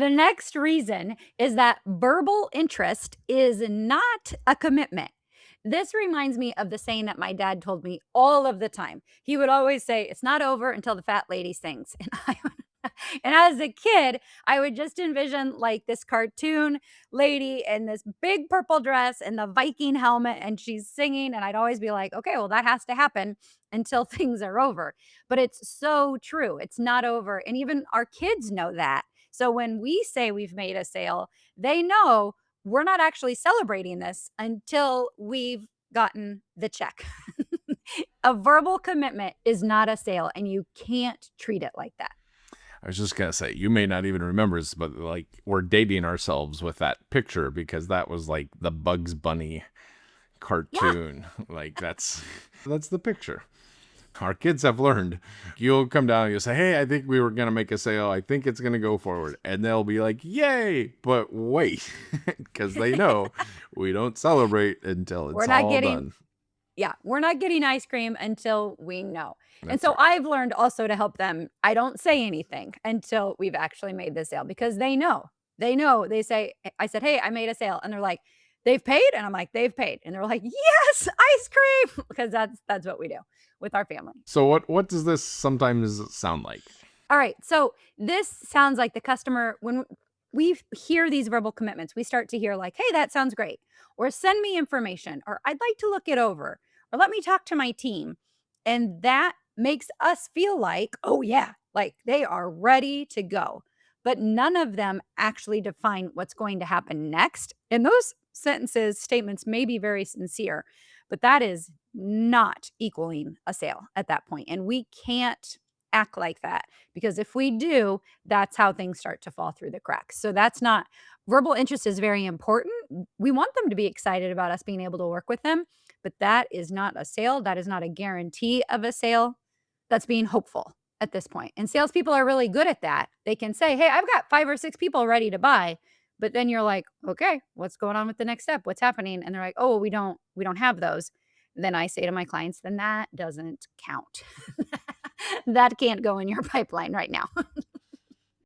The next reason is that verbal interest is not a commitment. This reminds me of the saying that my dad told me all of the time. He would always say, "It's not over until the fat lady sings." And as a kid, I would just envision like this cartoon lady in this big purple dress and the Viking helmet, and she's singing. And I'd always be like, okay, well, that has to happen until things are over. But it's so true. It's not over. And even our kids know that. So when we say we've made a sale, they know we're not actually celebrating this until we've gotten the check. A verbal commitment is not a sale, and you can't treat it like that. I was just gonna say, you may not even remember this, but like we're dating ourselves with that picture because that was like the Bugs Bunny Yeah. cartoon. Like that's the picture. Our kids have learned. You'll come down and you'll say, "Hey, I think we were gonna make a sale. I think it's gonna go forward," and they'll be like, "Yay!" But wait, because they know we don't celebrate until We're it's not all getting done. Yeah, we're not getting ice cream until we know. And That's so right. I've learned also to help them, I don't say anything until we've actually made the sale because they know. They know. They say I said, "Hey, I made a sale." And they're like, "They've paid?" And I'm like, "They've paid." And they're like, "Yes, ice cream." Because that's what we do with our family. So what does this sometimes sound like? All right. So this sounds like the customer, when we hear these verbal commitments, we start to hear like, "Hey, that sounds great," or "Send me information," or "I'd like to look it over," or "Let me talk to my team." And that makes us feel like, oh, yeah, like they are ready to go. But none of them actually define what's going to happen next. And those sentences, statements may be very sincere, but that is not equaling a sale at that point. And we can't act like that because if we do, that's how things start to fall through the cracks. So that's not verbal interest is very important. We want them to be excited about us being able to work with them, but that is not a sale. That is not a guarantee of a sale. That's being hopeful at this point. And salespeople are really good at that. They can say, "Hey, I've got 5 or 6 people ready to buy." But then you're like, "Okay, what's going on with the next step? What's happening?" And they're like, "Oh, we don't have those." Then I say to my clients, then that doesn't count. That can't go in your pipeline right now.